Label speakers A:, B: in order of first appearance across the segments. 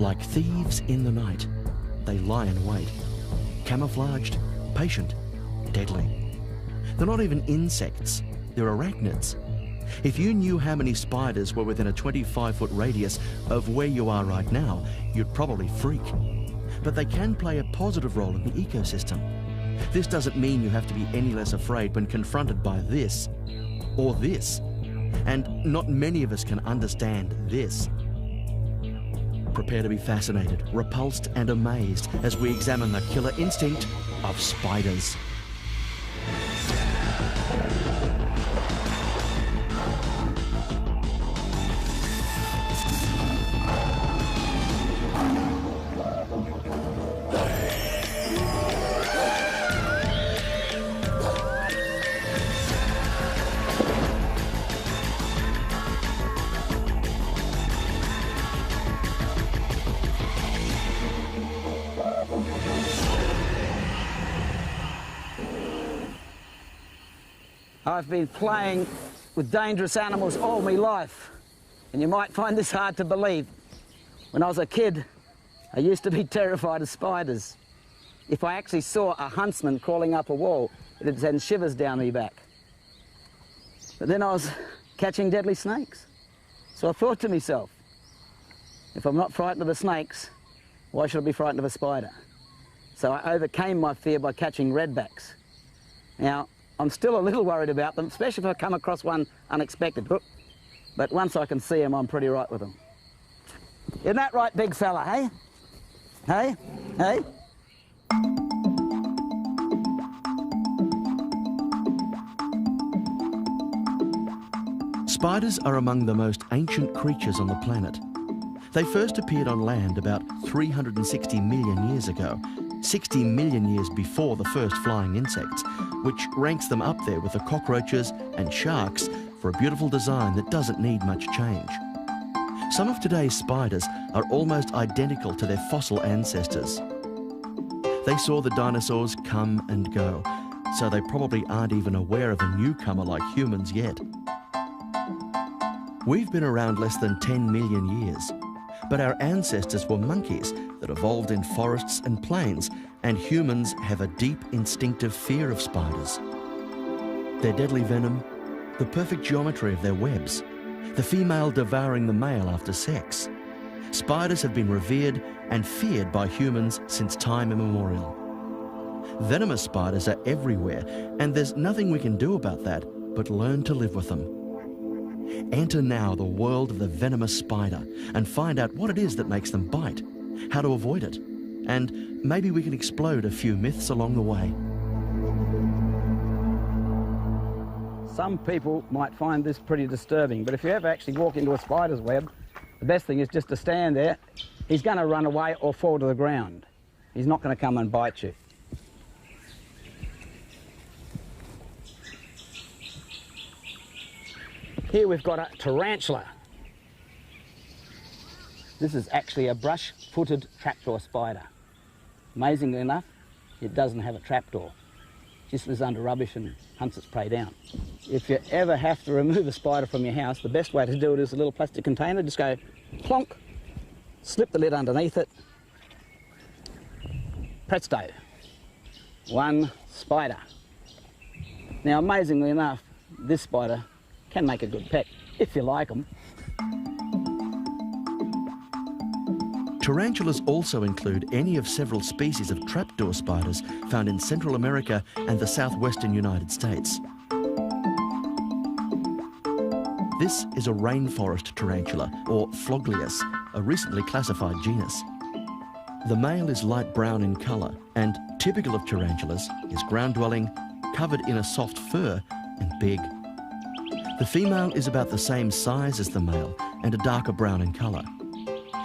A: Like thieves in the night, they lie in wait. Camouflaged, patient, deadly. They're not even insects, they're arachnids. If you knew how many spiders were within a 25-foot radius of where you are right now, you'd probably freak. But they can play a positive role in the ecosystem. This doesn't mean you have to be any less afraid when confronted by this or this. And not many of us can understand this. Prepare to be fascinated, repulsed and amazed as we examine the killer instinct of spiders.
B: I've been playing with dangerous animals all my life, and you might find this hard to believe. When I was a kid, I used to be terrified of spiders. If I actually saw a huntsman crawling up a wall, it'd send shivers down my back. But then I was catching deadly snakes. So I thought to myself, if I'm not frightened of the snakes, why should I be frightened of a spider? So I overcame my fear by catching redbacks. Now, I'm still a little worried about them, especially if I come across one unexpected. But once I can see them, I'm pretty right with them. Isn't that right, big fella, hey? Hey? Hey?
A: Spiders are among the most ancient creatures on the planet. They first appeared on land about 360 million years ago, 60 million years before the first flying insects, which ranks them up there with the cockroaches and sharks for a beautiful design that doesn't need much change. Some of today's spiders are almost identical to their fossil ancestors. They saw the dinosaurs come and go, so they probably aren't even aware of a newcomer like humans yet. We've been around less than 10 million years, but our ancestors were monkeys that evolved in forests and plains, and humans have a deep instinctive fear of spiders. Their deadly venom, the perfect geometry of their webs, the female devouring the male after sex. Spiders have been revered and feared by humans since time immemorial. Venomous spiders are everywhere, and there's nothing we can do about that but learn to live with them. Enter now the world of the venomous spider and find out what it is that makes them bite, how to avoid it, and maybe we can explode a few myths along the way.
B: Some people might find this pretty disturbing, but if you ever actually walk into a spider's web, the best thing is just to stand there. He's going to run away or fall to the ground. He's not going to come and bite you. Here we've got a tarantula. This is actually a brush-footed trapdoor spider. Amazingly enough, it doesn't have a trapdoor. It just lives under rubbish and hunts its prey down. If you ever have to remove a spider from your house, the best way to do it is a little plastic container. Just go plonk, slip the lid underneath it. Presto, one spider. Now, amazingly enough, this spider can make a good pet, if you like them.
A: Tarantulas also include any of several species of trapdoor spiders found in Central America and the southwestern United States. This is a rainforest tarantula, or Phloglius, a recently classified genus. The male is light brown in colour, and typical of tarantulas is ground-dwelling, covered in a soft fur, and big. The female is about the same size as the male and a darker brown in colour.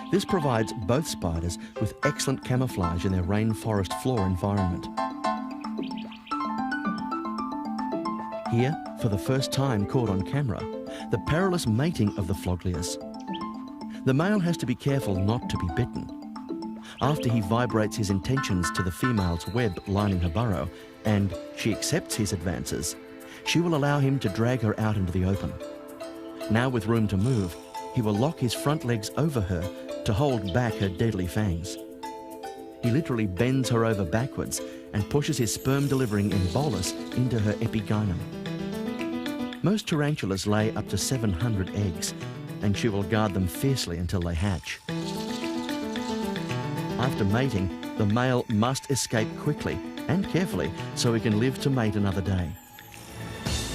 A: This provides both spiders with excellent camouflage in their rainforest floor environment. Here, for the first time caught on camera, the perilous mating of the Phloglius. The male has to be careful not to be bitten. After he vibrates his intentions to the female's web lining her burrow, and she accepts his advances, she will allow him to drag her out into the open. Now with room to move, he will lock his front legs over her to hold back her deadly fangs. He literally bends her over backwards and pushes his sperm-delivering embolus into her epigynon. Most tarantulas lay up to 700 eggs, and she will guard them fiercely until they hatch. After mating, the male must escape quickly and carefully so he can live to mate another day.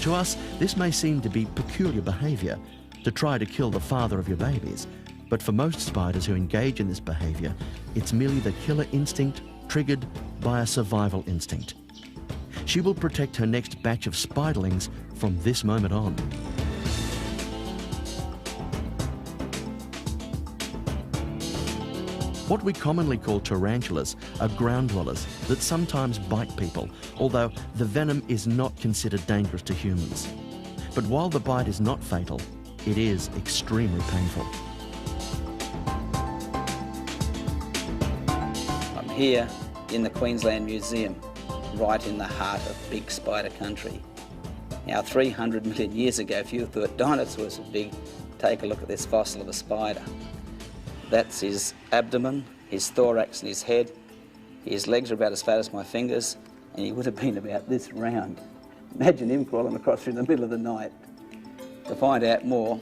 A: To us, this may seem to be peculiar behaviour, to try to kill the father of your babies, but for most spiders who engage in this behaviour, it's merely the killer instinct triggered by a survival instinct. She will protect her next batch of spiderlings from this moment on. What we commonly call tarantulas are ground dwellers that sometimes bite people, although the venom is not considered dangerous to humans. But while the bite is not fatal, it is extremely painful.
B: I'm here in the Queensland Museum, right in the heart of big spider country. Now, 300 million years ago, if you thought dinosaurs were big, take a look at this fossil of a spider. That's his abdomen, his thorax and his head. His legs are about as fat as my fingers, and he would have been about this round. Imagine him crawling across in the middle of the night. To find out more,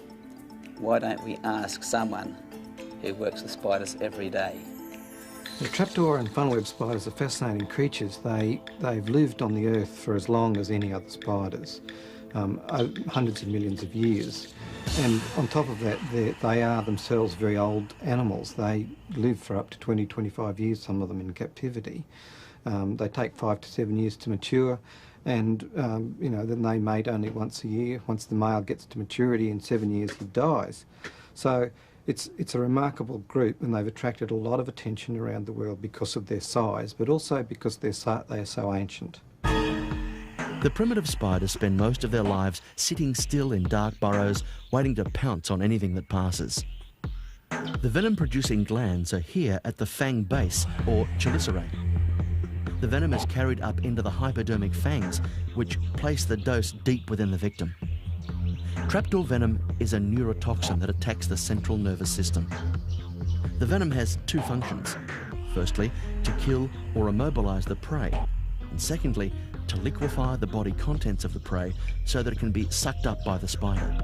B: why don't we ask someone who works with spiders every day?
C: The trapdoor and funnel web spiders are fascinating creatures. They've lived on the earth for as long as any other spiders, hundreds of millions of years. And on top of that, they are themselves very old animals. They live for up to 20, 25 years, some of them in captivity. They take 5 to 7 years to mature, and then they mate only once a year. Once the male gets to maturity, in 7 years he dies. So it's a remarkable group, and they've attracted a lot of attention around the world because of their size, but also because they are so ancient.
A: The primitive spiders spend most of their lives sitting still in dark burrows, waiting to pounce on anything that passes. The venom-producing glands are here at the fang base, or chelicerae. The venom is carried up into the hypodermic fangs, which place the dose deep within the victim. Trapdoor venom is a neurotoxin that attacks the central nervous system. The venom has two functions. Firstly, to kill or immobilise the prey, and secondly, to liquefy the body contents of the prey so that it can be sucked up by the spider.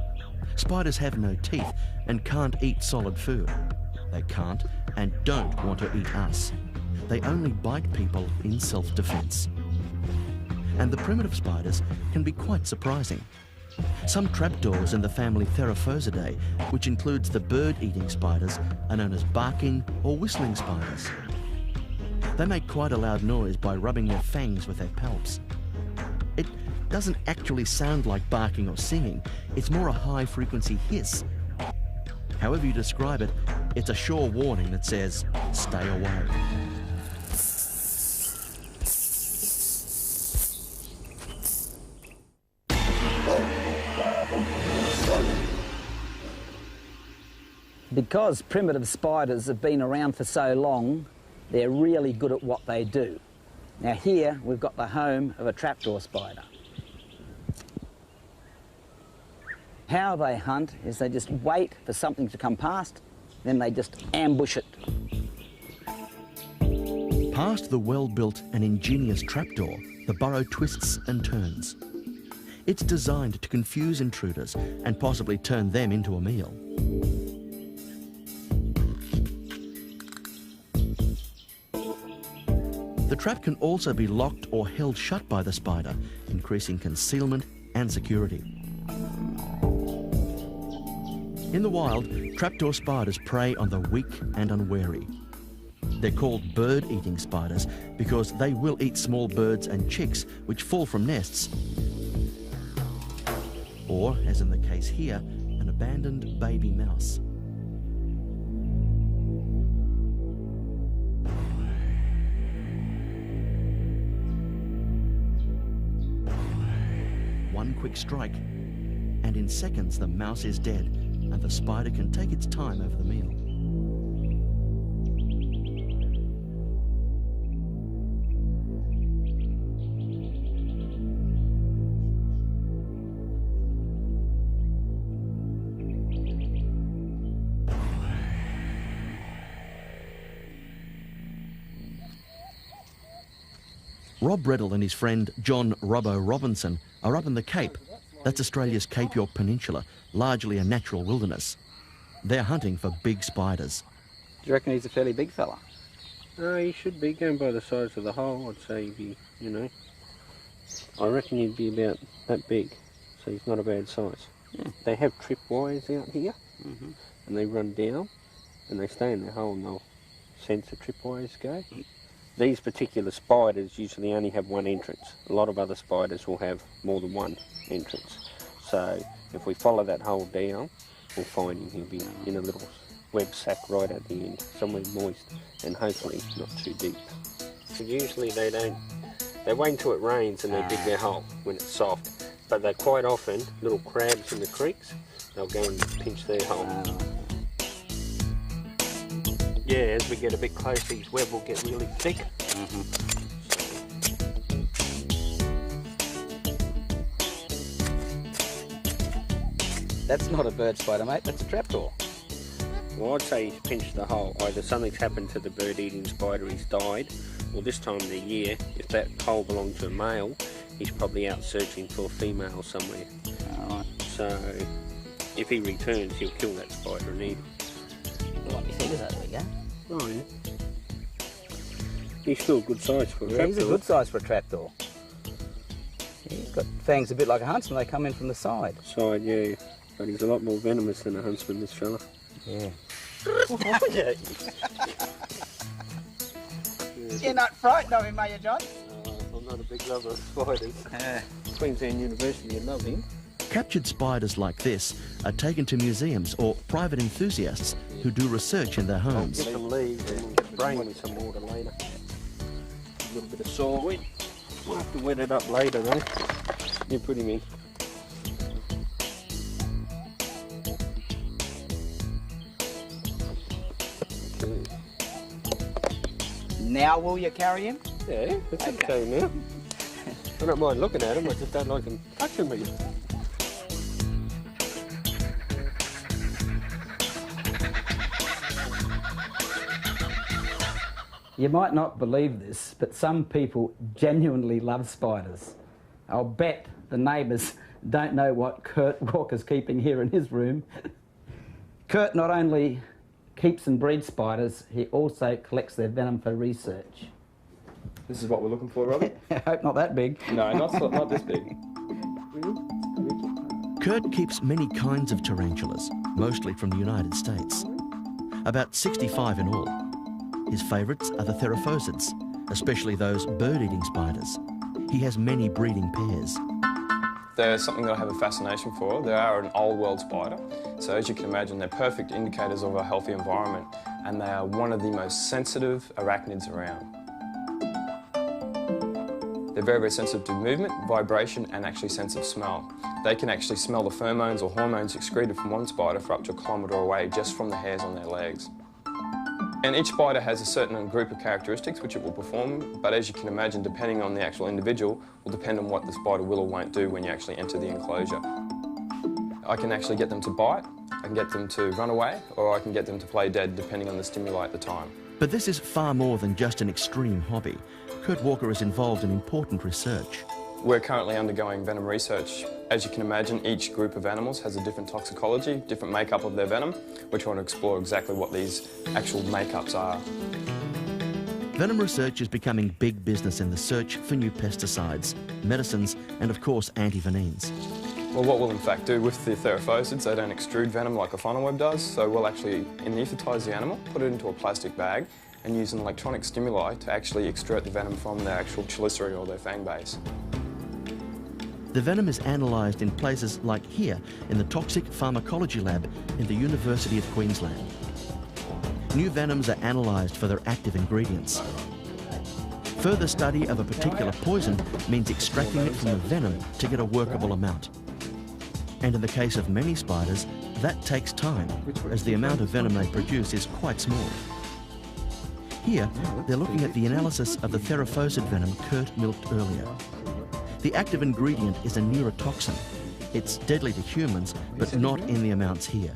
A: Spiders have no teeth and can't eat solid food. They can't and don't want to eat us. They only bite people in self-defense. And the primitive spiders can be quite surprising. Some trapdoors in the family Theraphozidae, which includes the bird-eating spiders, are known as barking or whistling spiders. They make quite a loud noise by rubbing their fangs with their palps. It doesn't actually sound like barking or singing, it's more a high-frequency hiss. However you describe it, it's a sure warning that says, stay away.
B: Because primitive spiders have been around for so long, they're really good at what they do. Now here we've got the home of a trapdoor spider. How they hunt is they just wait for something to come past, then they just ambush it.
A: Past the well-built and ingenious trapdoor, the burrow twists and turns. It's designed to confuse intruders and possibly turn them into a meal. The trap can also be locked or held shut by the spider, increasing concealment and security. In the wild, trapdoor spiders prey on the weak and unwary. They're called bird-eating spiders because they will eat small birds and chicks which fall from nests. Or, as in the case here, an abandoned baby mouse. One quick strike, and in seconds the mouse is dead, and the spider can take its time over the meal. Rob Reddle and his friend John Robbo Robinson are up in the Cape. That's Australia's Cape York Peninsula, largely a natural wilderness. They're hunting for big spiders.
B: Do you reckon he's a fairly big fella?
D: He should be, going by the size of the hole. I'd say he'd be, you know, I reckon he'd be about that big, so he's not a bad size. Yeah. They have tripwires out here, and they run down, and they stay in their hole, and they'll sense the tripwires go. These particular spiders usually only have one entrance. A lot of other spiders will have more than one entrance. So if we follow that hole down, we'll find him. He'll be in a little web sack right at the end, somewhere moist, and hopefully not too deep. So usually they wait until it rains and they dig their hole when it's soft. But they're quite often little crabs in the creeks. They'll go and pinch their hole. Yeah, as we get a bit closer, his web will get really thick.
B: That's not a bird spider, mate, that's a trapdoor.
D: Well, I'd say he's pinched the hole. Either something's happened to the bird-eating spider, he's died, or this time of the year, if that hole belonged to a male, he's probably out searching for a female somewhere.
B: Alright.
D: So, if he returns, he'll kill that spider and eat it.
B: What do you think of that? There we go.
D: Oh, yeah. He's still a good size for a trapdoor.
B: He's a good size for a trapdoor. Yeah, he's got fangs a bit like a huntsman, they come in from the side.
D: Side, yeah. But he's a lot more venomous than a huntsman, this fella.
B: Yeah.
E: You're not frightened of him, are you, John?
D: I'm not a big lover of spiders. Queensland University, I love him.
A: Captured spiders like this are taken to museums or private enthusiasts who do research in their homes.
D: Get some leaves and we'll spray with some water later. A little bit of soil wet. We'll have to wet it up later though. You put him in.
E: Now will you carry him?
D: Yeah, that's okay now. I don't mind looking at him, I just don't like him touching me.
B: You might not believe this, but some people genuinely love spiders. I'll bet the neighbours don't know what Kurt Walker's keeping here in his room. Kurt not only keeps and breeds spiders, he also collects their venom for research.
F: This is what we're looking for, Robbie?
B: I hope not that big.
F: No, not this big.
A: Kurt keeps many kinds of tarantulas, mostly from the United States. About 65 in all. His favourites are the theraphosids, especially those bird-eating spiders. He has many breeding pairs.
F: They're something that I have a fascination for. They are an old-world spider, so as you can imagine, they're perfect indicators of a healthy environment, and they are one of the most sensitive arachnids around. They're very, very sensitive to movement, vibration, and actually sense of smell. They can actually smell the pheromones or hormones excreted from one spider for up to a kilometre away just from the hairs on their legs. And each spider has a certain group of characteristics which it will perform, but as you can imagine, depending on the actual individual, will depend on what the spider will or won't do when you actually enter the enclosure. I can actually get them to bite, I can get them to run away, or I can get them to play dead depending on the stimuli at the time.
A: But this is far more than just an extreme hobby. Kurt Walker is involved in important research.
F: We're currently undergoing venom research. As you can imagine, each group of animals has a different toxicology, different makeup of their venom. We're trying to explore exactly what these actual makeups are.
A: Venom research is becoming big business in the search for new pesticides, medicines, and of course antivenines.
F: Well, what we'll in fact do with the theraphosids, they don't extrude venom like a funnel web does, so we'll actually anaesthetise the animal, put it into a plastic bag, and use an electronic stimuli to actually extract the venom from their actual chelicera or their fang base.
A: The venom is analysed in places like here in the Toxic Pharmacology Lab in the University of Queensland. New venoms are analysed for their active ingredients. Further study of a particular poison means extracting it from the venom to get a workable amount. And in the case of many spiders, that takes time, as the amount of venom they produce is quite small. Here, they're looking at the analysis of the theraphosid venom Kurt milked earlier. The active ingredient is a neurotoxin. It's deadly to humans, but not in the amounts here.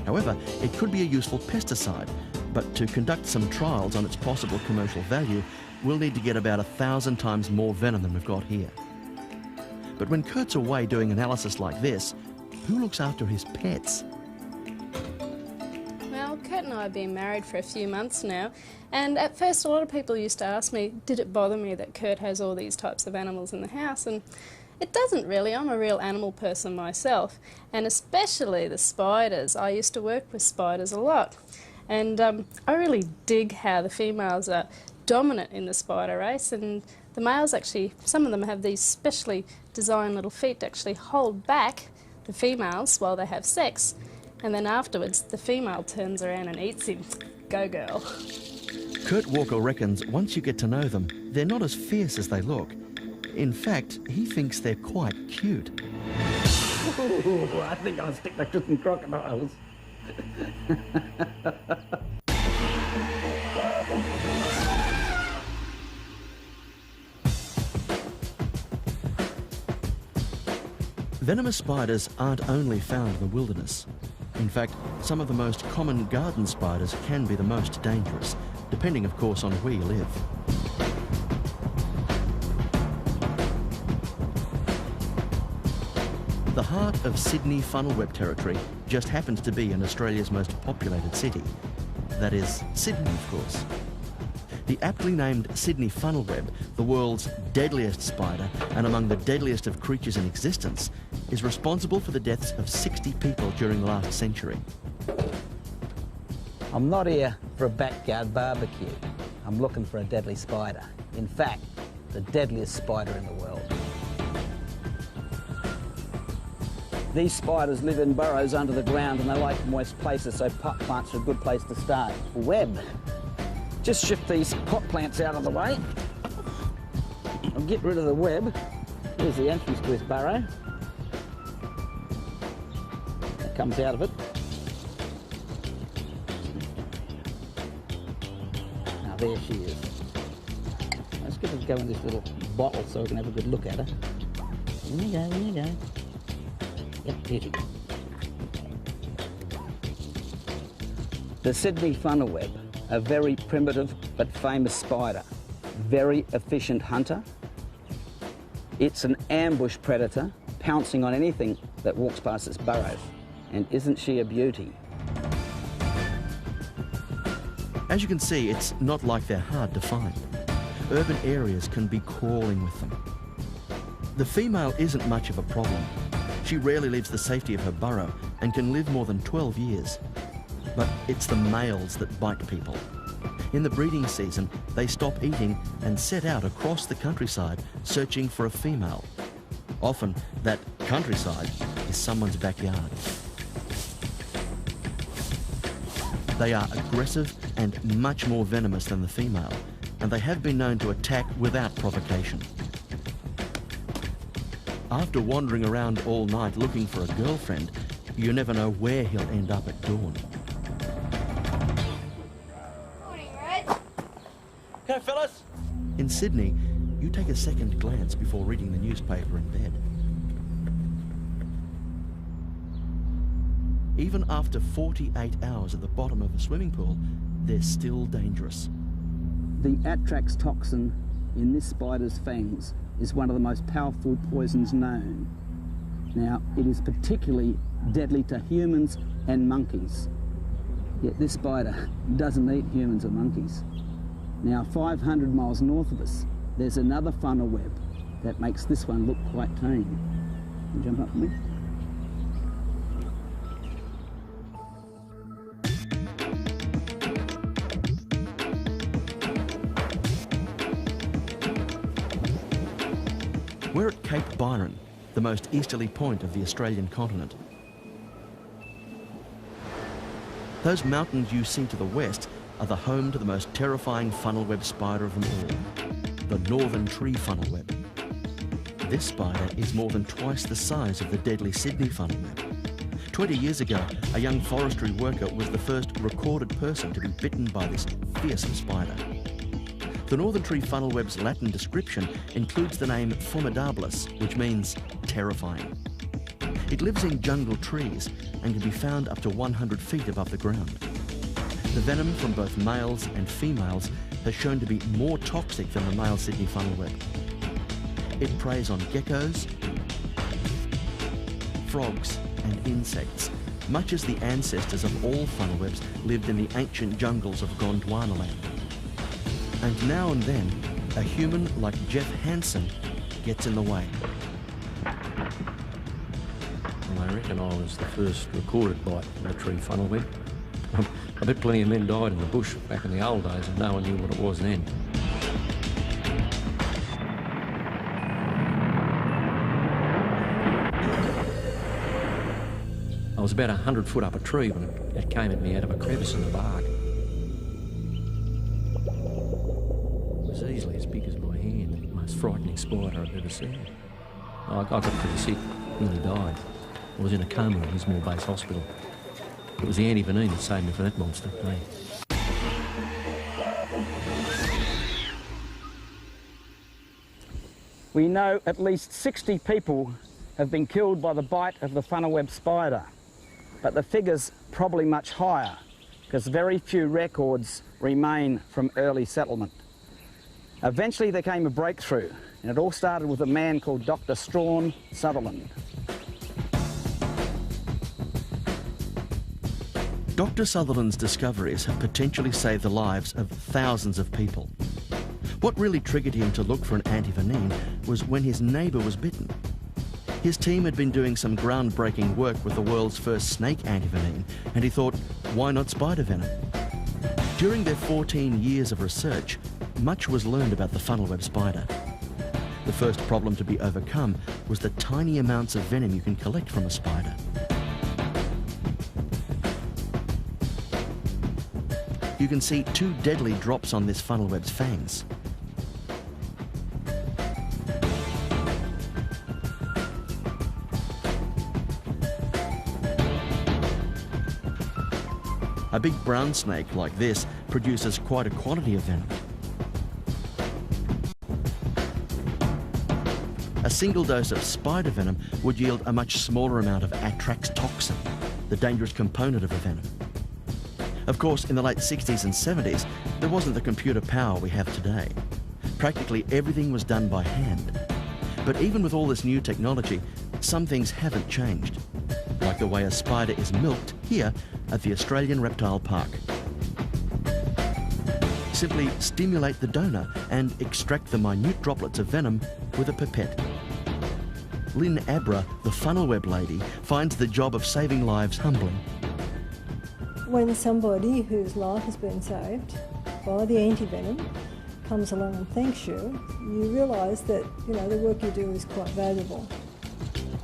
A: However, it could be a useful pesticide, But to conduct some trials on its possible commercial value, we'll need to get about 1,000 times more venom than we've got here. But when Kurt's away doing analysis like this, who looks after his pets?
G: Well, Kurt and I have been married for a few months now, and at first a lot of people used to ask me, did it bother me that Kurt has all these types of animals in the house? And it doesn't really. I'm a real animal person myself, and especially the spiders. I used to work with spiders a lot, and I really dig how the females are dominant in the spider race, and the males actually, some of them have these specially designed little feet to actually hold back the females while they have sex, and then afterwards the female turns around and eats him. Go girl.
A: Kurt Walker reckons once you get to know them, they're not as fierce as they look. In fact, he thinks they're quite cute.
B: Ooh, I think I'll stick that to some crocodiles.
A: Venomous spiders aren't only found in the wilderness. In fact, some of the most common garden spiders can be the most dangerous, depending of course on where you live. The heart of Sydney funnel-web territory just happens to be in Australia's most populated city. That is, Sydney, of course. The aptly named Sydney funnel-web, the world's deadliest spider and among the deadliest of creatures in existence, is responsible for the deaths of 60 people during the last century.
B: I'm not here for a backyard barbecue. I'm looking for a deadly spider. In fact, the deadliest spider in the world. These spiders live in burrows under the ground and they like moist places, so pot plants are a good place to start. Web. Just shift these pot plants out of the way. I'll get rid of the web. Here's the entrance to his burrow. That comes out of it. Now there she is. Let's get her to go in this little bottle so we can have a good look at her. There you go, there you go. Yep, here she goes. The Sydney funnel-web, a very primitive but famous spider, very efficient hunter. It's an ambush predator, pouncing on anything that walks past its burrows. And isn't she a beauty?
A: As you can see, it's not like they're hard to find. Urban areas can be crawling with them. The female isn't much of a problem. She rarely leaves the safety of her burrow and can live more than 12 years. But it's the males that bite people. In the breeding season, they stop eating and set out across the countryside searching for a female. Often, that countryside is someone's backyard. They are aggressive and much more venomous than the female, and they have been known to attack without provocation. After wandering around all night looking for a girlfriend, you never know where he'll end up at dawn.
H: Morning, Red.
B: Okay, fellas.
A: In Sydney, you take a second glance before reading the newspaper in bed. Even after 48 hours at the bottom of a swimming pool, they're still dangerous.
B: The Atrax toxin in this spider's fangs is one of the most powerful poisons known. Now, it is particularly deadly to humans and monkeys. Yet this spider doesn't eat humans or monkeys. Now, 500 miles north of us, there's another funnel web that makes this one look quite tame. Can you jump up with me?
A: We're at Cape Byron, the most easterly point of the Australian continent. Those mountains you see to the west are the home to the most terrifying funnel web spider of them all, the northern tree funnel web. This spider is more than twice the size of the deadly Sydney funnel web. 20 years ago, a young forestry worker was the first recorded person to be bitten by this fearsome spider. The northern tree funnel web's Latin description includes the name formidabilis, which means terrifying. It lives in jungle trees and can be found up to 100 feet above the ground. The venom from both males and females has shown to be more toxic than the male Sydney funnelweb. It preys on geckos, frogs and insects, much as the ancestors of all funnelwebs lived in the ancient jungles of Gondwana land. And now and then, a human like Jeff Hansen gets in the way.
I: Well, I reckon I was the first recorded bite of a tree funnelweb. I bet plenty of men died in the bush back in the old days and no one knew what it was then. I was about 100 foot up a tree when it came at me out of a crevice in the bark. It was easily as big as my hand, the most frightening spider I've ever seen. I got pretty sick, nearly died. I was in a coma in Lismore Base Hospital. It was the anti-venin that saved me from that monster.
B: We know at least 60 people have been killed by the bite of the funnelweb spider, but the figure's probably much higher because very few records remain from early settlement. Eventually there came a breakthrough, and it all started with a man called Dr. Strawn Sutherland.
A: Dr. Sutherland's discoveries have potentially saved the lives of thousands of people. What really triggered him to look for an anti-venin was when his neighbour was bitten. His team had been doing some groundbreaking work with the world's first snake anti-venin, and he thought, why not spider venom? During their 14 years of research, much was learned about the funnelweb spider. The first problem to be overcome was the tiny amounts of venom you can collect from a spider. You can see 2 deadly drops on this funnelweb's fangs. A big brown snake like this produces quite a quantity of venom. A single dose of spider venom would yield a much smaller amount of Atrax toxin, the dangerous component of the venom. Of course, in the late 60s and 70s, there wasn't the computer power we have today. Practically everything was done by hand. But even with all this new technology, some things haven't changed, like the way a spider is milked here at the Australian Reptile Park. Simply stimulate the donor and extract the minute droplets of venom with a pipette. Lynn Abra, the funnelweb lady, finds the job of saving lives humbling.
J: When somebody whose life has been saved by the anti-venom comes along and thanks you, you realise that, the work you do is quite valuable.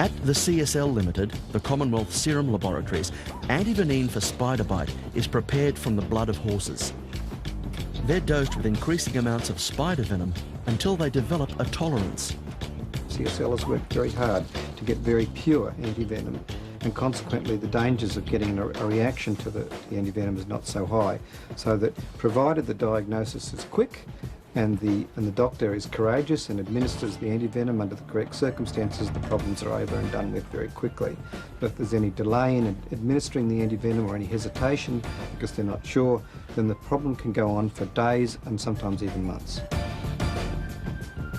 A: At the CSL Limited, the Commonwealth Serum Laboratories, anti-venin for spider bite is prepared from the blood of horses. They're dosed with increasing amounts of spider venom until they develop a tolerance.
C: CSL has worked very hard to get very pure anti-venom, and consequently the dangers of getting a reaction to the anti-venom is not so high, so that provided the diagnosis is quick and the doctor is courageous and administers the anti-venom under the correct circumstances, the problems are over and done with very quickly. But if there's any delay in administering the anti-venom or any hesitation because they're not sure, then the problem can go on for days and sometimes even months.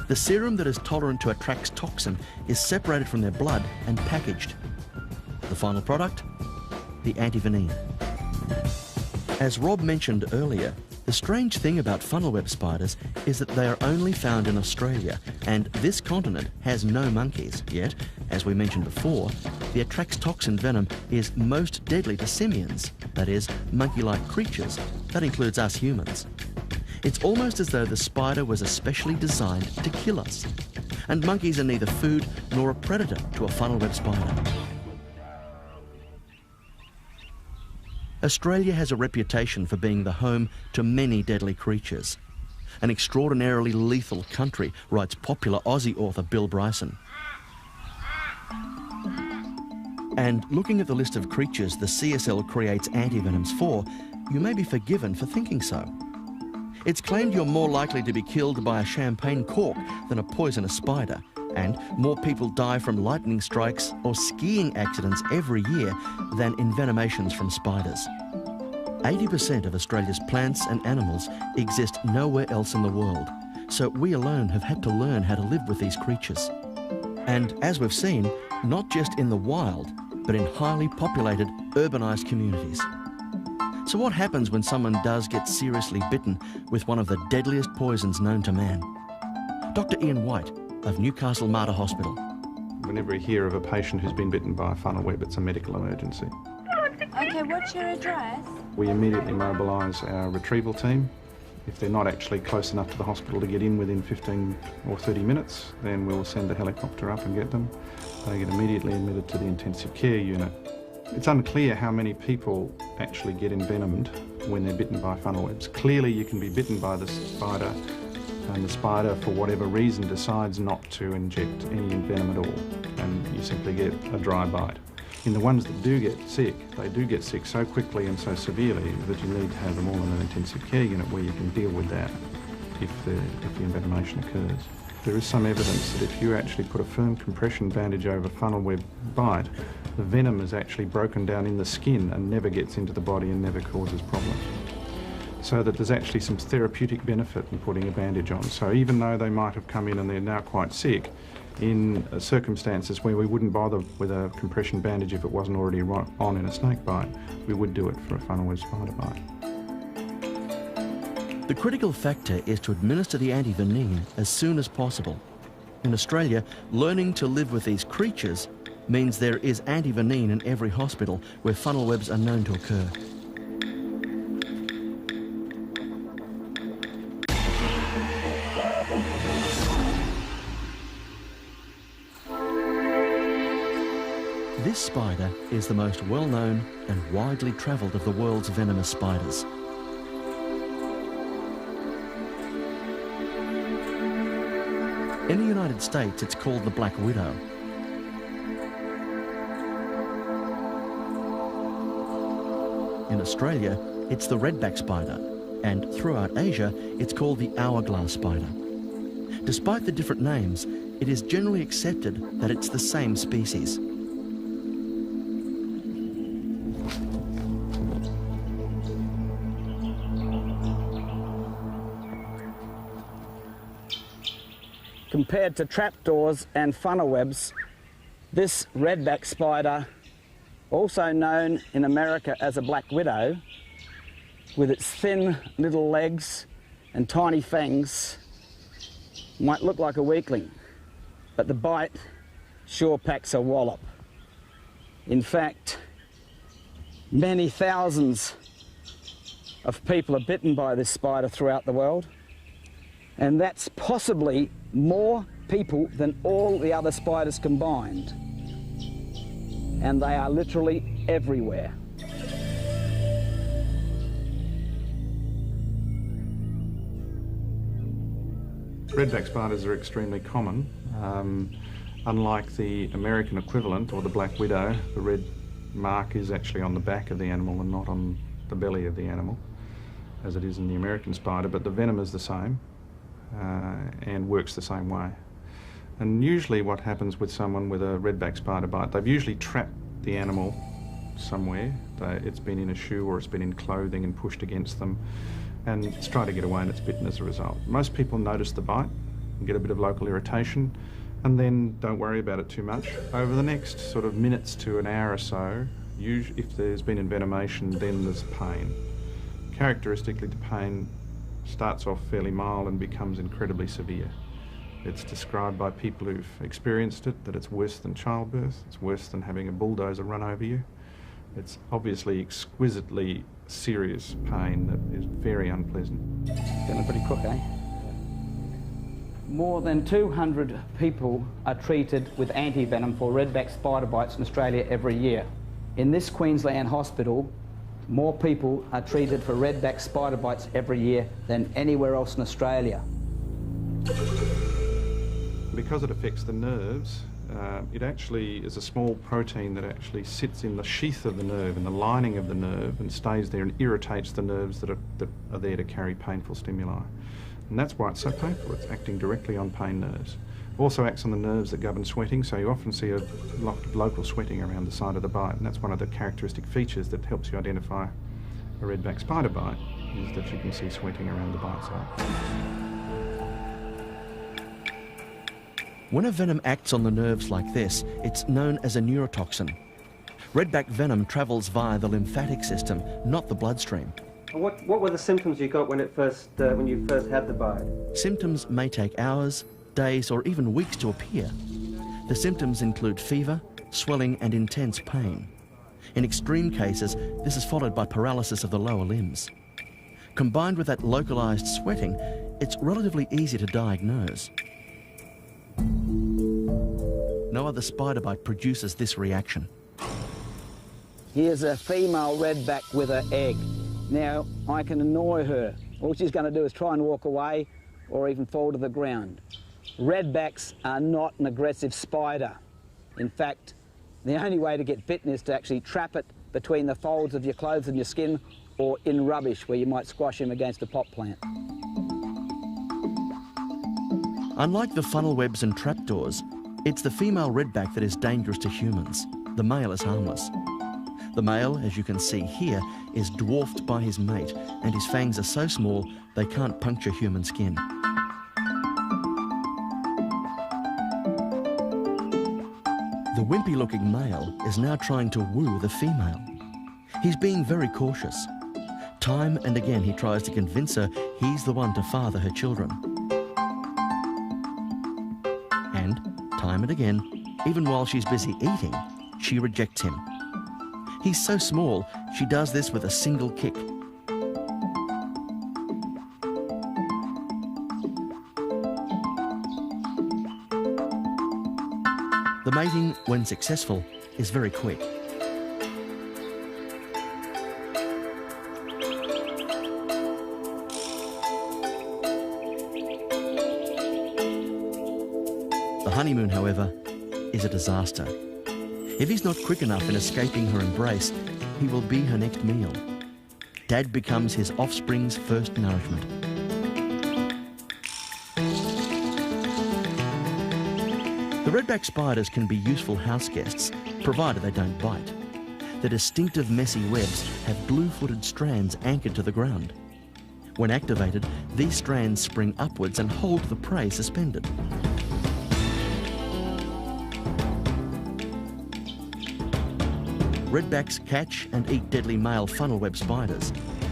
A: The serum that is tolerant to Atrax toxin is separated from their blood and packaged. The final product? The anti-venin. As Rob mentioned earlier, the strange thing about funnelweb spiders is that they are only found in Australia, and this continent has no monkeys, yet, as we mentioned before, the Atrax toxin venom is most deadly to simians, that is, monkey-like creatures. That includes us humans. It's almost as though the spider was especially designed to kill us. And monkeys are neither food nor a predator to a funnelweb spider. Australia has a reputation for being the home to many deadly creatures. An extraordinarily lethal country, writes popular Aussie author Bill Bryson. And looking at the list of creatures the CSL creates antivenoms for, you may be forgiven for thinking so. It's claimed you're more likely to be killed by a champagne cork than a poisonous spider, and more people die from lightning strikes or skiing accidents every year than envenomations from spiders. 80% of Australia's plants and animals exist nowhere else in the world, so we alone have had to learn how to live with these creatures. And as we've seen, not just in the wild, but in highly populated, urbanised communities. So what happens when someone does get seriously bitten with one of the deadliest poisons known to man? Dr. Ian White of Newcastle Mater Hospital.
K: Whenever we hear of a patient who's been bitten by a funnel web, it's a medical emergency.
H: Okay, what's your address?
K: We immediately mobilise our retrieval team. If they're not actually close enough to the hospital to get in within 15 or 30 minutes, then we'll send a helicopter up and get them. They get immediately admitted to the intensive care unit. It's unclear how many people actually get envenomed when they're bitten by funnel webs. Clearly you can be bitten by the spider, and the spider, for whatever reason, decides not to inject any venom at all, and you simply get a dry bite. In the ones that do get sick, they do get sick so quickly and so severely that you need to have them all in an intensive care unit where you can deal with that if the envenomation occurs. There is some evidence that if you actually put a firm compression bandage over a funnel web bite, the venom is actually broken down in the skin and never gets into the body and never causes problems. So that there's actually some therapeutic benefit in putting a bandage on. So even though they might have come in and they're now quite sick, in circumstances where we wouldn't bother with a compression bandage if it wasn't already on in a snake bite, we would do it for a funnel web spider bite.
A: The critical factor is to administer the antivenin as soon as possible. In Australia, learning to live with these creatures means there is antivenin in every hospital where funnel webs are known to occur. This spider is the most well-known and widely travelled of the world's venomous spiders. In the United States, it's called the black widow. In Australia, it's the redback spider, and throughout Asia, it's called the hourglass spider. Despite the different names, it is generally accepted that it's the same species.
B: Compared to trapdoors and funnel webs, this redback spider, also known in America as a black widow, with its thin little legs and tiny fangs, might look like a weakling, but the bite sure packs a wallop. In fact, many thousands of people are bitten by this spider throughout the world, and that's possibly more people than all the other spiders combined. And they are literally everywhere.
K: Redback spiders are extremely common. Unlike the American equivalent, or the black widow, the red mark is actually on the back of the animal and not on the belly of the animal, as it is in the American spider, but the venom is the same. And works the same way. And usually what happens with someone with a redback spider bite, they've usually trapped the animal somewhere. It's been in a shoe or it's been in clothing and pushed against them, and it's tried to get away and it's bitten as a result. Most people notice the bite and get a bit of local irritation and then don't worry about it too much. Over the next sort of minutes to an hour or so, if there's been envenomation, then there's pain. Characteristically, the pain starts off fairly mild and becomes incredibly severe. It's described by people who've experienced it that it's worse than childbirth, it's worse than having a bulldozer run over you. It's obviously exquisitely serious pain that is very unpleasant.
B: Going pretty quick, eh? More than 200 people are treated with antivenom for redback spider bites in Australia every year. In this Queensland hospital, more people are treated for redback spider bites every year than anywhere else in Australia.
K: Because it affects the nerves, it actually is a small protein that actually sits in the sheath of the nerve, in the lining of the nerve, and stays there and irritates the nerves that are there to carry painful stimuli. And that's why it's so painful. It's acting directly on pain nerves. Also acts on the nerves that govern sweating, so you often see a lot of local sweating around the site of the bite, and that's one of the characteristic features that helps you identify a redback spider bite is that you can see sweating around the bite site.
A: When a venom acts on the nerves like this, it's known as a neurotoxin. Redback venom travels via the lymphatic system, not the bloodstream.
L: What were the symptoms you got when you first had the bite?
A: Symptoms may take hours, days, or even weeks to appear. The symptoms include fever, swelling, and intense pain. In extreme cases, this is followed by paralysis of the lower limbs. Combined with that localised sweating, it's relatively easy to diagnose. No other spider bite produces this reaction.
B: Here's a female redback with her egg. Now, I can annoy her. All she's going to do is try and walk away or even fall to the ground. Redbacks are not an aggressive spider. In fact, the only way to get bitten is to actually trap it between the folds of your clothes and your skin or in rubbish where you might squash him against a pot plant.
A: Unlike the funnel webs and trapdoors, it's the female redback that is dangerous to humans. The male is harmless. The male, as you can see here, is dwarfed by his mate, and his fangs are so small they can't puncture human skin. The wimpy-looking male is now trying to woo the female. He's being very cautious. Time and again he tries to convince her he's the one to father her children. And time and again, even while she's busy eating, she rejects him. He's so small, she does this with a single kick. The mating, when successful, is very quick. The honeymoon, however, is a disaster. If he's not quick enough in escaping her embrace, he will be her next meal. Dad becomes his offspring's first nourishment. The redback spiders can be useful house guests, provided they don't bite. Their distinctive messy webs have blue-footed strands anchored to the ground. When activated, these strands spring upwards and hold the prey suspended. Redbacks catch and eat deadly male funnel web spiders,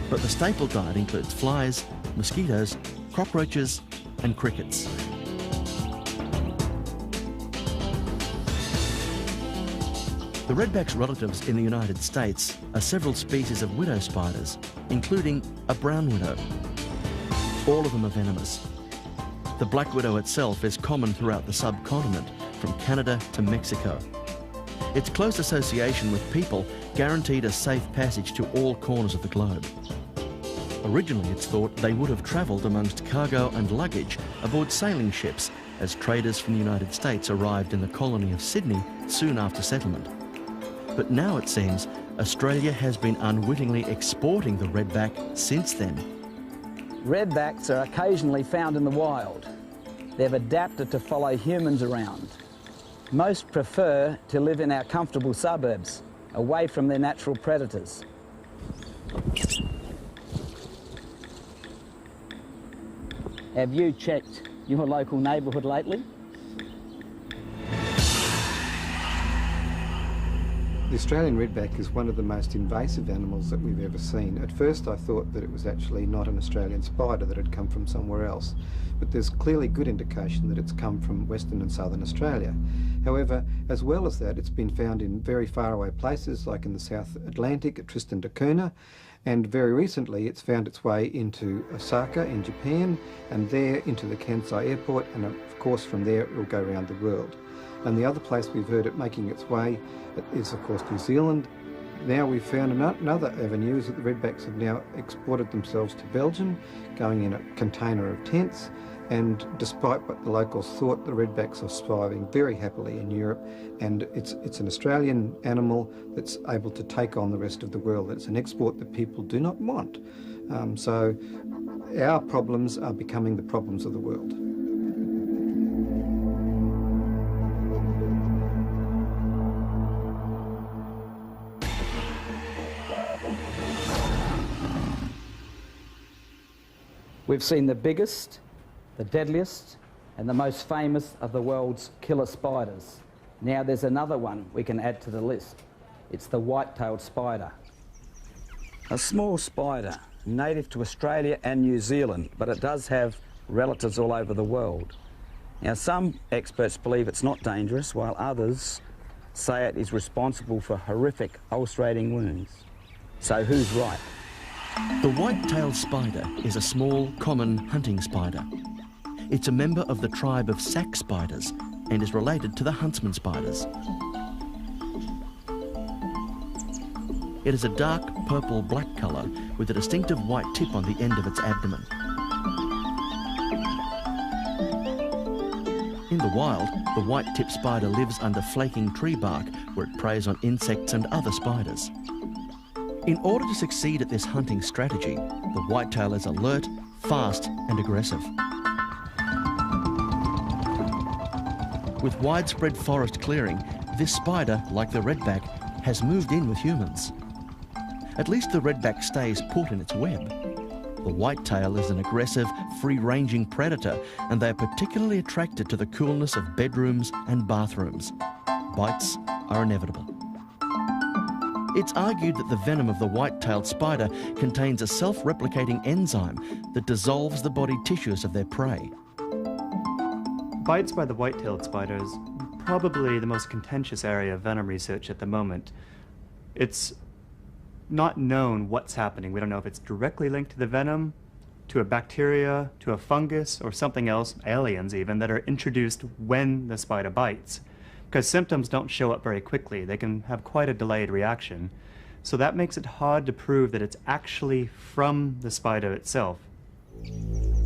A: but the staple diet includes flies, mosquitoes, cockroaches, and crickets. The redback's relatives in the United States are several species of widow spiders, including a brown widow. All of them are venomous. The black widow itself is common throughout the subcontinent, from Canada to Mexico. Its close association with people guaranteed a safe passage to all corners of the globe. Originally, it's thought they would have travelled amongst cargo and luggage aboard sailing ships as traders from the United States arrived in the colony of Sydney soon after settlement. But now it seems Australia has been unwittingly exporting the redback since then.
B: Redbacks are occasionally found in the wild. They've adapted to follow humans around. Most prefer to live in our comfortable suburbs, away from their natural predators. Have you checked your local neighbourhood lately?
C: The Australian redback is one of the most invasive animals that we've ever seen. At first I thought that it was actually not an Australian spider, that had come from somewhere else. But there's clearly good indication that it's come from Western and Southern Australia. However, as well as that, it's been found in very faraway places like in the South Atlantic at Tristan da Cunha, and very recently it's found its way into Osaka in Japan, and there into the Kansai airport, and of course from there it will go around the world. And the other place we've heard it making its way is of course New Zealand. Now we've found another avenue is that the redbacks have now exported themselves to Belgium, going in a container of tents, and despite what the locals thought, the redbacks are surviving very happily in Europe, and it's an Australian animal that's able to take on the rest of the world. It's an export that people do not want. So our problems are becoming the problems of the world.
B: We've seen the biggest, the deadliest, and the most famous of the world's killer spiders. Now there's another one we can add to the list. It's the white-tailed spider. A small spider, native to Australia and New Zealand, but it does have relatives all over the world. Now, some experts believe it's not dangerous, while others say it is responsible for horrific ulcerating wounds. So who's right?
A: The white-tailed spider is a small, common hunting spider. It's a member of the tribe of sac spiders and is related to the huntsman spiders. It is a dark purple-black colour with a distinctive white tip on the end of its abdomen. In the wild, the white-tip spider lives under flaking tree bark where it preys on insects and other spiders. In order to succeed at this hunting strategy, the whitetail is alert, fast and aggressive. With widespread forest clearing, this spider, like the redback, has moved in with humans. At least the redback stays put in its web. The whitetail is an aggressive, free-ranging predator, and they are particularly attracted to the coolness of bedrooms and bathrooms. Bites are inevitable. It's argued that the venom of the white-tailed spider contains a self-replicating enzyme that dissolves the body tissues of their prey.
M: Bites by the white-tailed spider is probably the most contentious area of venom research at the moment. It's not known what's happening. We don't know if it's directly linked to the venom, to a bacteria, to a fungus, or something else, aliens even, that are introduced when the spider bites. Because symptoms don't show up very quickly. They can have quite a delayed reaction. So that makes it hard to prove that it's actually from the spider itself.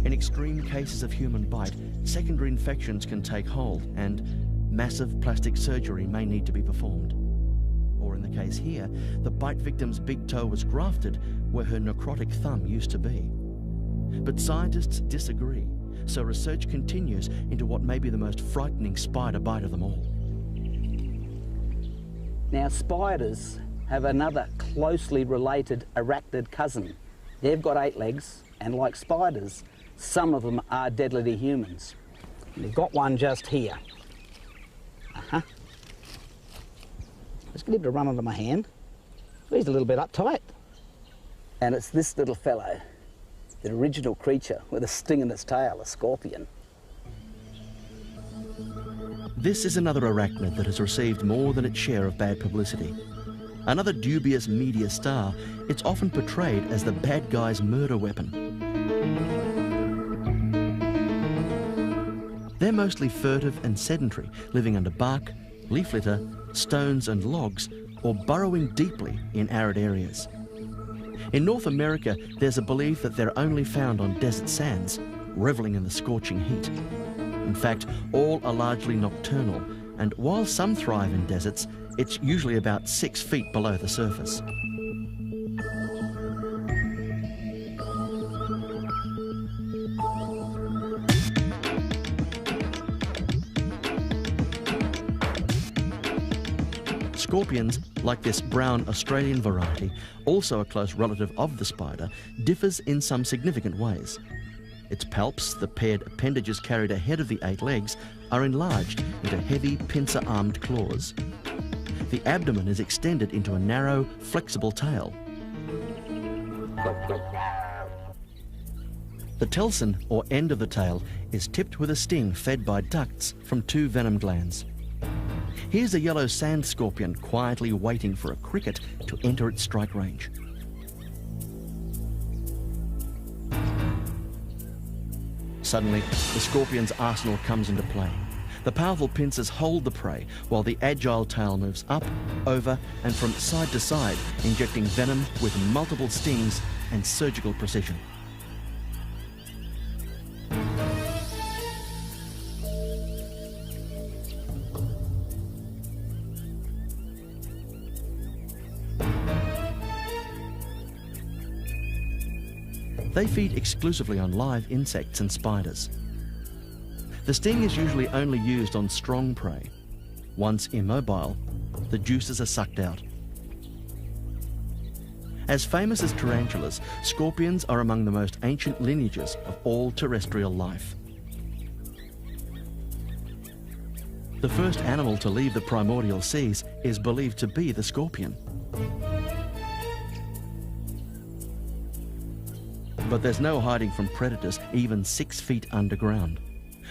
A: In extreme cases of human bite, secondary infections can take hold and massive plastic surgery may need to be performed. Or in the case here, the bite victim's big toe was grafted where her necrotic thumb used to be. But scientists disagree, so research continues into what may be the most frightening spider bite of them all.
B: Now, spiders have another closely related arachnid cousin. They've got 8 legs, and like spiders, some of them are deadly to humans. We've got one just here. Let's give it a run under my hand. He's a little bit uptight. And it's this little fellow, the original creature with a sting in its tail, a scorpion.
A: This is another arachnid that has received more than its share of bad publicity. Another dubious media star, it's often portrayed as the bad guy's murder weapon. They're mostly furtive and sedentary, living under bark, leaf litter, stones and logs, or burrowing deeply in arid areas. In North America, there's a belief that they're only found on desert sands, reveling in the scorching heat. In fact, all are largely nocturnal, and while some thrive in deserts, it's usually about 6 feet below the surface. Scorpions, like this brown Australian variety, also a close relative of the spider, differs in some significant ways. Its palps, the paired appendages carried ahead of the 8 legs, are enlarged into heavy pincer-armed claws. The abdomen is extended into a narrow, flexible tail. The telson, or end of the tail, is tipped with a sting fed by ducts from 2 venom glands. Here's a yellow sand scorpion quietly waiting for a cricket to enter its strike range. Suddenly, the scorpion's arsenal comes into play. The powerful pincers hold the prey, while the agile tail moves up, over, and from side to side, injecting venom with multiple stings and surgical precision. They feed exclusively on live insects and spiders. The sting is usually only used on strong prey. Once immobile, the juices are sucked out. As famous as tarantulas, scorpions are among the most ancient lineages of all terrestrial life. The first animal to leave the primordial seas is believed to be the scorpion. But there's no hiding from predators even 6 feet underground.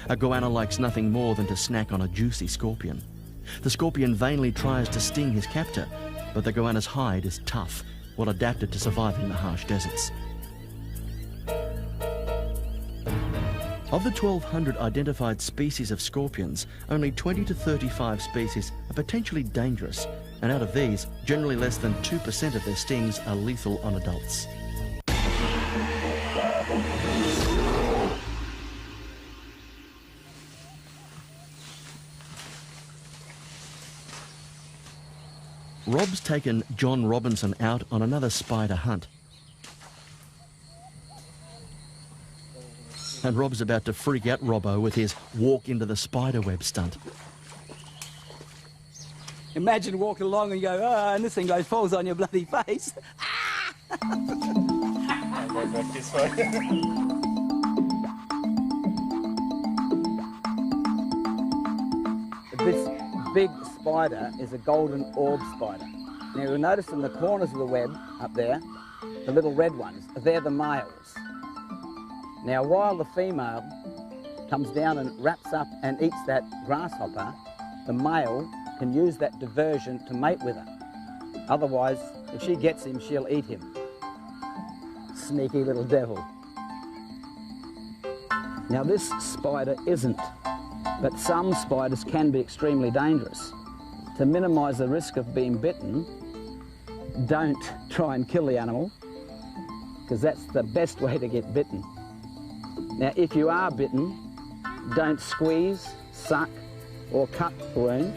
A: A goanna likes nothing more than to snack on a juicy scorpion. The scorpion vainly tries to sting his captor, but the goanna's hide is tough, well adapted to surviving the harsh deserts. Of the 1,200 identified species of scorpions, only 20 to 35 species are potentially dangerous, and out of these, generally less than 2% of their stings are lethal on adults. Rob's taken John Robinson out on another spider hunt. And Rob's about to freak out Robbo with his walk into the spider web stunt.
B: Imagine walking along and you go, oh, and this thing goes, falls on your bloody face.
N: I'll go back this way.
B: This big spider is a golden orb spider. Now you'll notice in the corners of the web up there, the little red ones, they're the males. Now while the female comes down and wraps up and eats that grasshopper, the male can use that diversion to mate with her. Otherwise, if she gets him, she'll eat him. Sneaky little devil. Now this spider isn't, but some spiders can be extremely dangerous. To minimise the risk of being bitten, don't try and kill the animal, because that's the best way to get bitten. Now if you are bitten, don't squeeze, suck or cut the wound,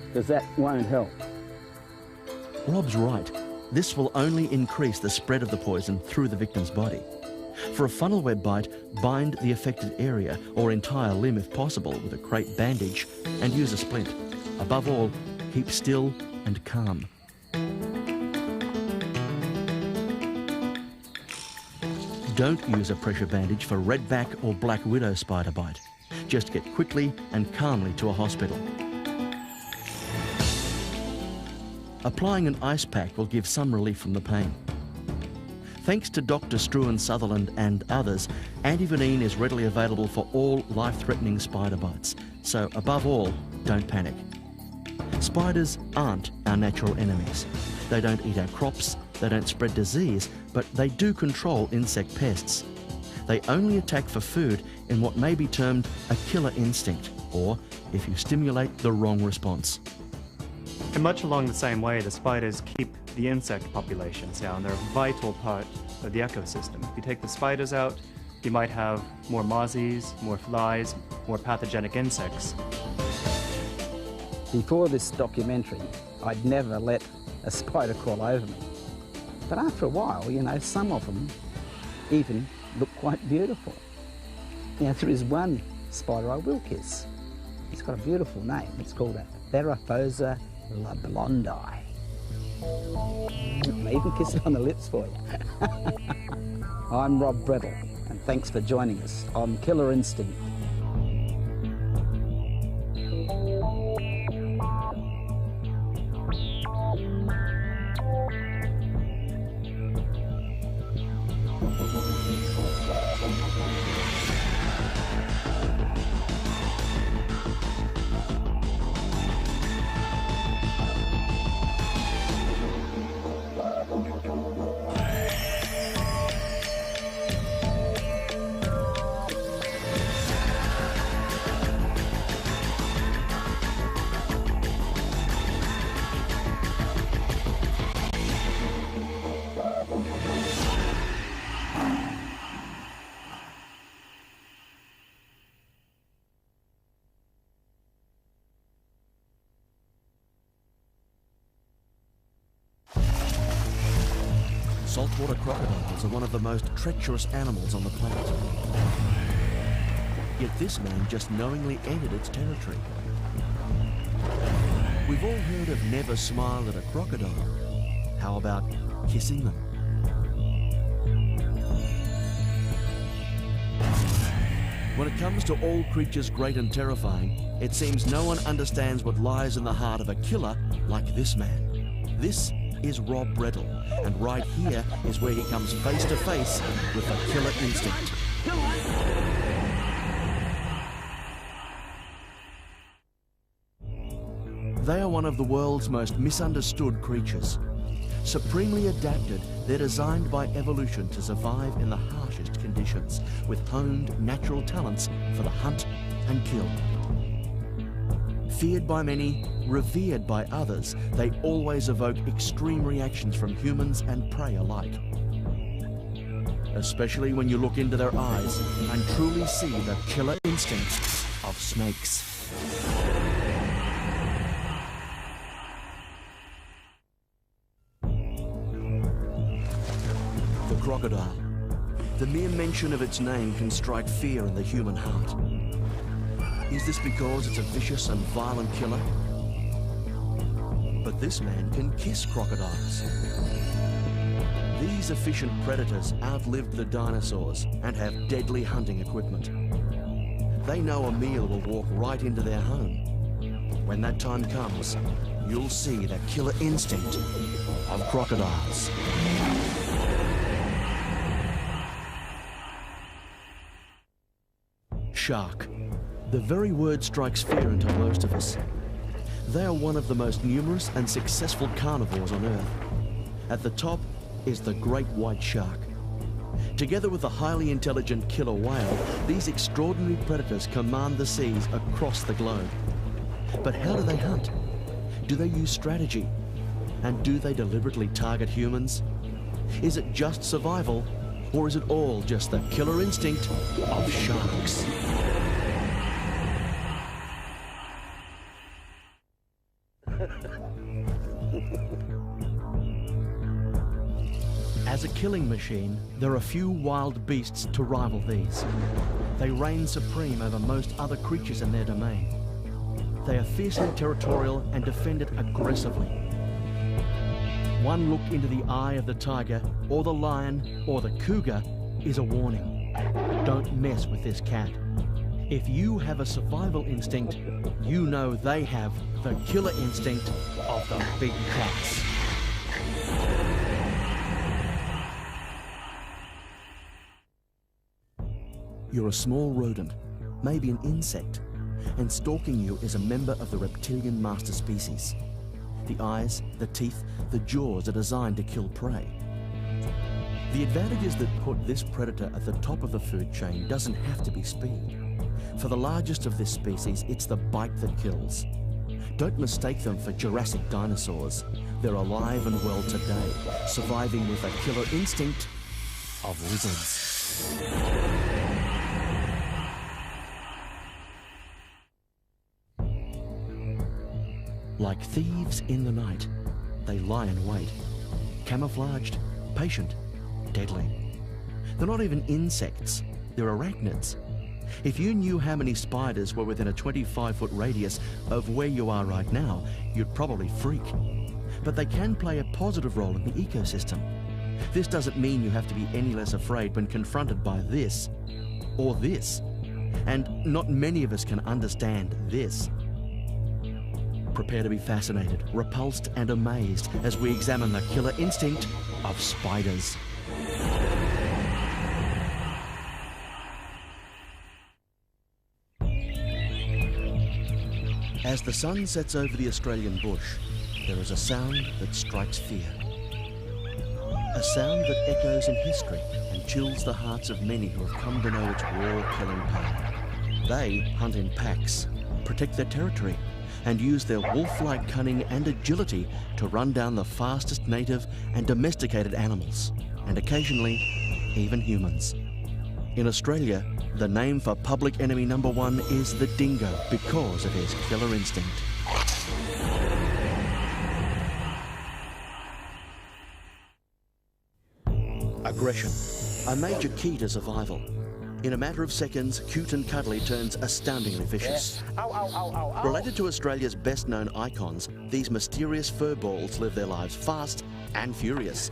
B: because that won't help.
A: Rob's right. This will only increase the spread of the poison through the victim's body. For a funnel web bite, bind the affected area or entire limb if possible with a crepe bandage and use a splint. Above all, keep still and calm. Don't use a pressure bandage for redback or black widow spider bite. Just get quickly and calmly to a hospital. Applying an ice pack will give some relief from the pain. Thanks to Dr. Struan Sutherland and others, antivenin is readily available for all life-threatening spider bites. So above all, don't panic. Spiders aren't our natural enemies. They don't eat our crops, they don't spread disease, but they do control insect pests. They only attack for food in what may be termed a killer instinct, or if you stimulate the wrong response.
M: And much along the same way, the spiders keep the insect populations down. They're a vital part of the ecosystem. If you take the spiders out, you might have more mozzies, more flies, more pathogenic insects.
B: Before this documentary, I'd never let a spider crawl over me. But after a while, you know, some of them even look quite beautiful. Now, there is one spider I will kiss. It's got a beautiful name. It's called a Theraphosa lablondi. I may even kiss it on the lips for you. I'm Rob Brettle, and thanks for joining us on Killer Instinct.
A: Saltwater crocodiles are one of the most treacherous animals on the planet. Yet this man just knowingly entered its territory. We've all heard of never smile at a crocodile. How about kissing them. When it comes to all creatures great and terrifying, it seems no one understands what lies in the heart of a killer like this man. This is Rob Brettle, and right here is where he comes face to face with the killer instinct. They are one of the world's most misunderstood creatures. Supremely adapted, they're designed by evolution to survive in the harshest conditions, with honed natural talents for the hunt and kill. Feared by many, revered by others, they always evoke extreme reactions from humans and prey alike. Especially when you look into their eyes and truly see the killer instinct of snakes. The crocodile. The mere mention of its name can strike fear in the human heart. Is this because it's a vicious and violent killer? But this man can kiss crocodiles. These efficient predators outlived the dinosaurs and have deadly hunting equipment. They know a meal will walk right into their home. When that time comes, you'll see the killer instinct of crocodiles. Shark. The very word strikes fear into most of us. They are one of the most numerous and successful carnivores on Earth. At the top is the great white shark. Together with the highly intelligent killer whale, these extraordinary predators command the seas across the globe. But how do they hunt? Do they use strategy? And do they deliberately target humans? Is it just survival, or is it all just the killer instinct of sharks? As a killing machine, there are few wild beasts to rival these. They reign supreme over most other creatures in their domain. They are fiercely territorial and defend it aggressively. One look into the eye of the tiger, or the lion, or the cougar is a warning. Don't mess with this cat. If you have a survival instinct, you know they have the killer instinct of the big cats. You're a small rodent, maybe an insect, and stalking you is a member of the reptilian master species. The eyes, the teeth, the jaws are designed to kill prey. The advantages that put this predator at the top of the food chain doesn't have to be speed. For the largest of this species, it's the bite that kills. Don't mistake them for Jurassic dinosaurs. They're alive and well today, surviving with a killer instinct of lizards. Like thieves in the night, they lie in wait. Camouflaged, patient, deadly. They're not even insects, they're arachnids. If you knew how many spiders were within a 25-foot radius of where you are right now, you'd probably freak. But they can play a positive role in the ecosystem. This doesn't mean you have to be any less afraid when confronted by this or this. And not many of us can understand this. Prepare to be fascinated, repulsed and amazed as we examine the killer instinct of spiders. As the sun sets over the Australian bush, there is a sound that strikes fear. A sound that echoes in history and chills the hearts of many who have come to know its raw killing power. They hunt in packs, protect their territory, and use their wolf-like cunning and agility to run down the fastest native and domesticated animals, and occasionally even humans. In Australia, the name for public enemy number one is the dingo because of his killer instinct. Aggression, a major key to survival. In a matter of seconds, cute and cuddly turns astoundingly vicious.
E: Ow, ow, ow, ow, ow.
A: Related to Australia's best-known icons, these mysterious furballs live their lives fast and furious.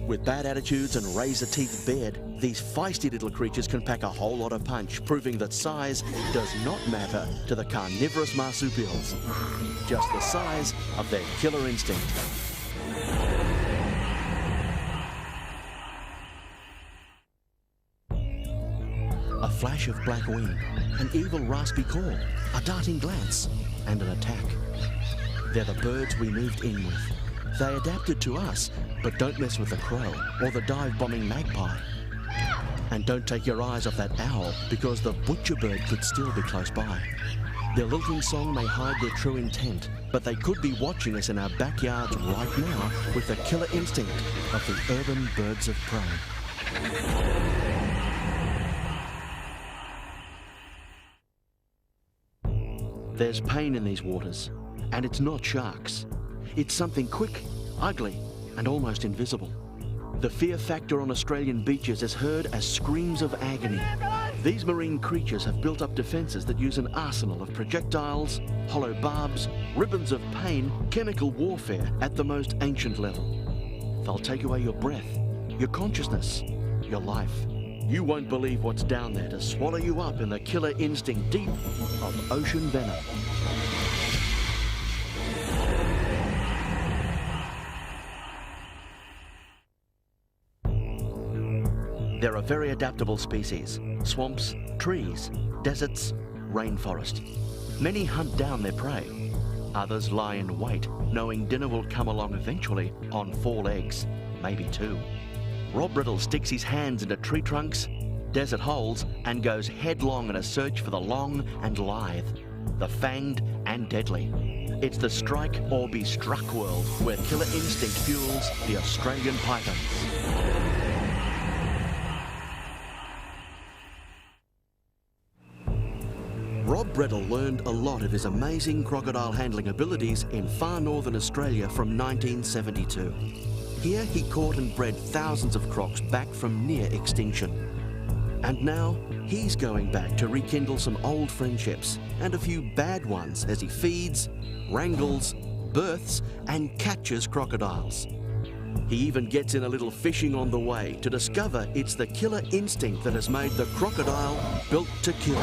A: With bad attitudes and razor teeth bared, these feisty little creatures can pack a whole lot of punch, proving that size does not matter to the carnivorous marsupials. Just the size of their killer instinct. A flash of black wing, an evil raspy call, a darting glance, and an attack. They're the birds we moved in with. They adapted to us, but don't mess with the crow or the dive-bombing magpie. And don't take your eyes off that owl, because the butcher bird could still be close by. Their lilting song may hide their true intent, but they could be watching us in our backyards right now with the killer instinct of the urban birds of prey. There's pain in these waters, and it's not sharks. It's something quick, ugly, and almost invisible. The fear factor on Australian beaches is heard as screams of agony. These marine creatures have built up defences that use an arsenal of projectiles, hollow barbs, ribbons of pain, chemical warfare at the most ancient level. They'll take away your breath, your consciousness, your life. You won't believe what's down there to swallow you up in the killer instinct deep of ocean venom. They're a very adaptable species. Swamps, trees, deserts, rainforest. Many hunt down their prey. Others lie in wait, knowing dinner will come along eventually on 4 legs, maybe 2. Rob Riddle sticks his hands into tree trunks, desert holes, and goes headlong in a search for the long and lithe, the fanged and deadly. It's the strike or be struck world where killer instinct fuels the Australian pythons. Rob Breddle learned a lot of his amazing crocodile handling abilities in far northern Australia from 1972. Here he caught and bred thousands of crocs back from near extinction. And now he's going back to rekindle some old friendships and a few bad ones as he feeds, wrangles, births and catches crocodiles. He even gets in a little fishing on the way to discover it's the killer instinct that has made the crocodile built to kill.